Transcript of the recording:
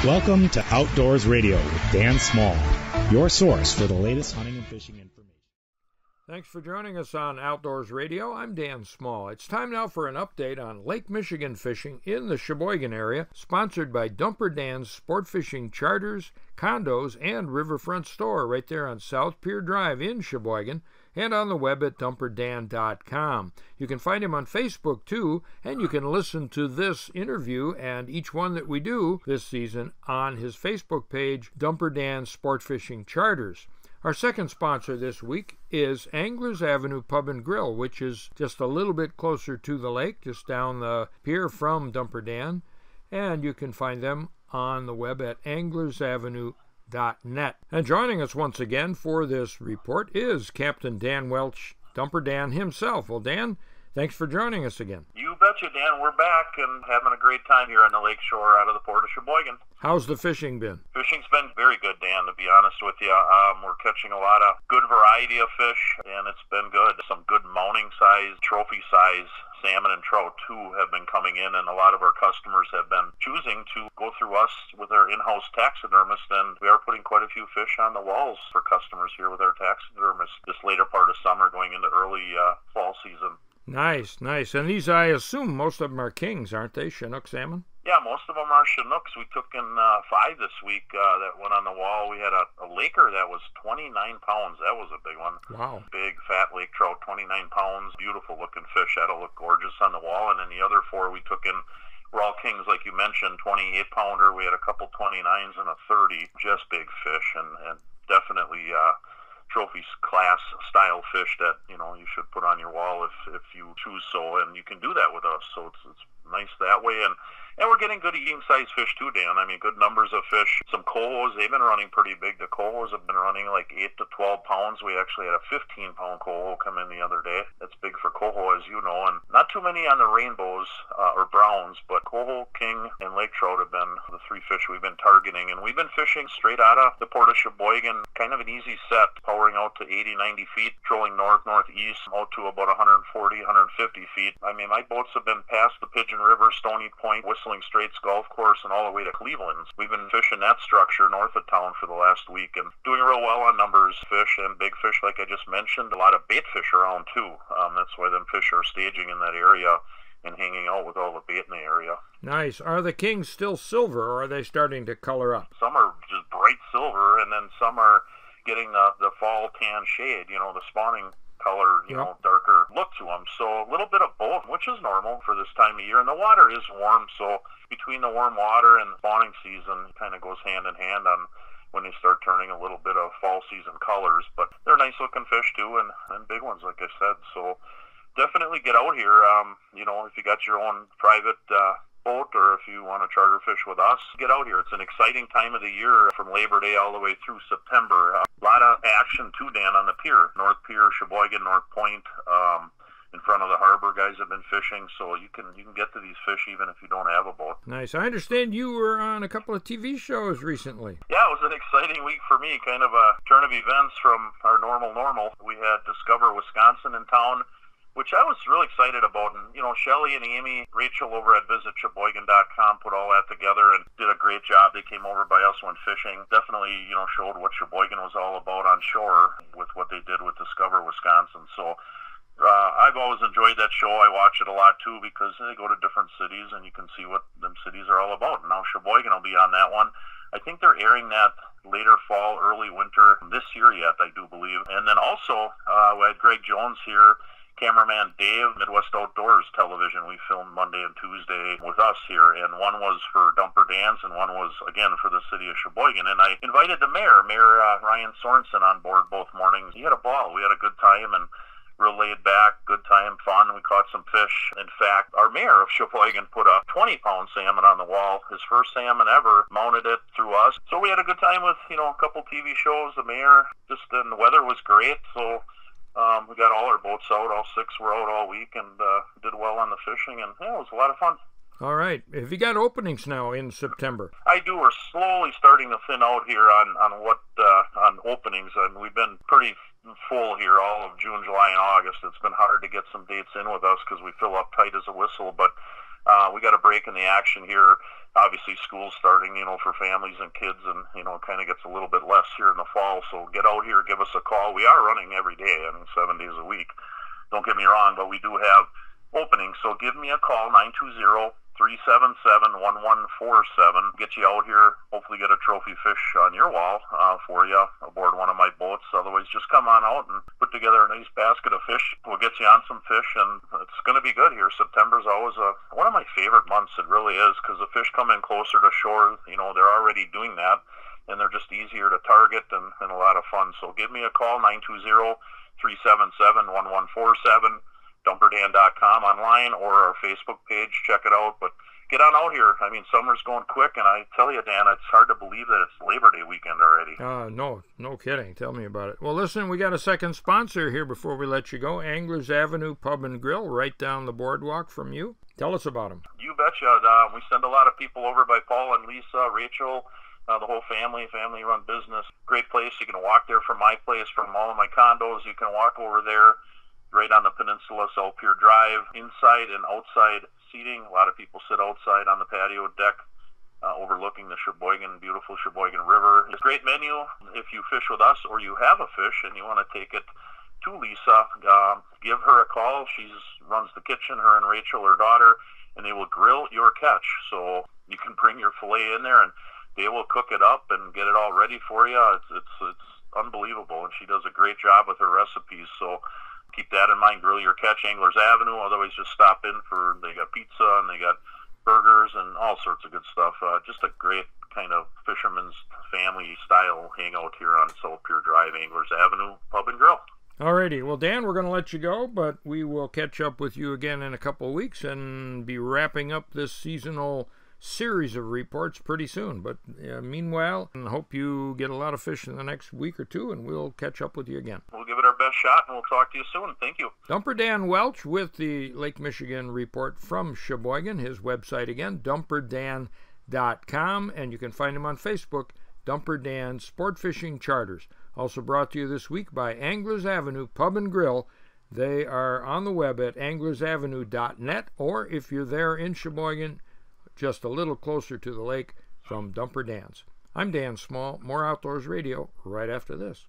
Welcome to Outdoors Radio with Dan Small, your source for the latest hunting and fishing information. Thanks for joining us on Outdoors Radio. I'm Dan Small. It's time now for an update on Lake Michigan fishing in the Sheboygan area, sponsored by Dumper Dan's Sport Fishing Charters, Condos, and Riverfront Store right there on South Pier Drive in Sheboygan, and on the web at dumperdan.com. You can find him on Facebook too, and you can listen to this interview and each one that we do this season on his Facebook page, Dumper Dan Sport Fishing Charters. Our second sponsor this week is Anglers Avenue Pub and Grill, which is just a little bit closer to the lake, just down the pier from Dumper Dan, and you can find them on the web at anglersavenue.net. And joining us once again for this report is Captain Dan Welch, Dumper Dan himself. Well, Dan, thanks for joining us again. You betcha, Dan. We're back and having a great time here on the lake shore out of the port of Sheboygan. How's the fishing been? Fishing's been very good, Dan, to be honest with you. We're catching a lot of good variety of fish, and it's been good. Some good mounting size, trophy size salmon and trout, too, have been coming in, and a lot of our customers have been choosing to go through us with our in-house taxidermist, and we are putting quite a few fish on the walls for customers here with our taxidermist this later part of summer going into early fall season. Nice, nice. And these, I assume, most of them are kings, aren't they? Chinook salmon? Yeah, most of them are Chinooks. We took in 5 this week that went on the wall. We had a laker that was 29 pounds. That was a big one. Wow. Big, fat lake trout, 29 pounds. Beautiful looking fish. That'll look gorgeous on the wall. And then the other 4 we took in were all kings, like you mentioned, 28-pounder. We had a couple 29s and a 30. Just big fish and definitely trophy class style fish that you should put on your wall if you choose so, and you can do that with us, so it's nice that way. And we're getting good eating size fish too, Dan. I mean, good numbers of fish. Some cohos, they've been running pretty big. The cohos have been running like 8 to 12 pounds. We actually had a 15-pound coho come in the other day. That's big for coho, as you know, and not too many on the rainbows or browns, but coho, king, and lake trout have been the 3 fish we've been targeting. And we've been fishing straight out of the port of Sheboygan, kind of an easy set, powering out to 80, 90 feet, trolling north, northeast, out to about 140, 150 feet. I mean, my boats have been past the Pigeon River, Stony Point, Whistling Straits Golf Course, and all the way to Cleveland. We've been fishing that structure north of town for the last week and doing real well on numbers, fish and big fish, like I just mentioned. A lot of bait fish around too. That's why them fish are staging in that area and hanging out with all the bait in the area. Nice. Are the kings still silver, or are they starting to color up? Some are just bright silver, and then some are getting the fall tan shade, the spawning color, darker look to them. So a little bit of both, which is normal for this time of year. And the water is warm, so between the warm water and spawning season, it kind of goes hand in hand on when they start turning a little bit of fall season colors. But they're nice looking fish too, and big ones, like I said. So definitely get out here. If you got your own private boat, or if you want to charter fish with us, get out here. It's an exciting time of the year from Labor Day all the way through September. A lot of action too, Dan, on the pier. North Pier, Sheboygan, North Point, in front of the harbor, guys have been fishing, so you can get to these fish even if you don't have a boat. Nice. I understand you were on a couple of TV shows recently. Yeah, it was an exciting week for me, kind of a turn of events from our normal. We had Discover Wisconsin in town, which I was really excited about. And, Shelly and Amy, Rachel over at visitsheboygan.com put all that together and did a great job. They came over by us, went fishing. Definitely, showed what Sheboygan was all about on shore with what they did with Discover Wisconsin. So I've always enjoyed that show. I watch it a lot, too, because they go to different cities and you can see what them cities are all about. And now Sheboygan will be on that one. I think they're airing that later fall, early winter this year yet, I do believe. And then also, we had Greg Jones here, cameraman Dave, Midwest Outdoors Television. We filmed Monday and Tuesday with us here, and one was for Dumper Dan's and one was, again, for the city of Sheboygan. And I invited the mayor, Ryan Sorensen, on board both mornings. He had a ball. We had a good time and real laid back, good time, fun. We caught some fish. In fact, our mayor of Sheboygan put a 20-pound salmon on the wall, his first salmon ever, mounted it through us. So we had a good time with, a couple TV shows, the mayor, and the weather was great. So we got all our boats out, all 6 were out all week, and did well on the fishing, and it was a lot of fun. All right. Have you got openings now in September? I do. We're slowly starting to thin out here on openings, and we've been pretty full here all of June, July, and August. It's been hard to get some dates in with us because we fill up tight as a whistle, but We got a break in the action here. Obviously, school's starting, for families and kids, and, it kind of gets a little bit less here in the fall. So get out here, give us a call. We are running every day, 7 days a week. Don't get me wrong, but we do have openings. So give me a call, 920-377-1147. Get you out here, hopefully get a trophy fish on your wall for you aboard one of my boats. Otherwise, just come on out and put together a nice basket of fish. We'll get you on some fish, and it's going to be good here. September's always one of my favorite months. It really is, because the fish come in closer to shore. They're already doing that, and they're just easier to target and a lot of fun. So give me a call, 920-377-1147. DumperDan.com online, or our Facebook page. Check it out. But get on out here. Summer's going quick, and I tell you, Dan, it's hard to believe that it's Labor Day weekend already. No kidding. Tell me about it. Well, listen, we got a second sponsor here before we let you go. Anglers Avenue Pub and Grill, right down the boardwalk from you. Tell us about them. You betcha. We send a lot of people over by Paul and Lisa, Rachel, the whole family-run business. Great place. You can walk there from my place, from all of my condos. You can walk over there. Right on the peninsula, South Pier Drive, inside and outside seating. A lot of people sit outside on the patio deck overlooking the beautiful Sheboygan River. It's a great menu. If you fish with us or you have a fish and you want to take it to Lisa, give her a call. She runs the kitchen, her and Rachel, her daughter, and they will grill your catch. So you can bring your fillet in there, and they will cook it up and get it all ready for you. It's unbelievable, and she does a great job with her recipes. So keep that in mind. Grill your catch, Anglers Avenue. Otherwise, just stop in they got pizza, and they got burgers and all sorts of good stuff. Just a great kind of fisherman's family style hangout here on South Pier Drive, Anglers Avenue Pub and Grill. Alrighty. Well, Dan, we're going to let you go, but we will catch up with you again in a couple of weeks and be wrapping up this seasonal series of reports pretty soon. But meanwhile, I hope you get a lot of fish in the next week or two, and we'll catch up with you again. We'll give it our best shot, and we'll talk to you soon. Thank you. Dumper Dan Welch with the Lake Michigan report from Sheboygan. His website again, dumperdan.com, and you can find him on Facebook, Dumper Dan Sport Fishing Charters. Also brought to you this week by Anglers Avenue Pub and Grill. They are on the web at anglersavenue.net, or if you're there in Sheboygan, just a little closer to the lake, from Dumper Dan's. I'm Dan Small. More Outdoors Radio right after this.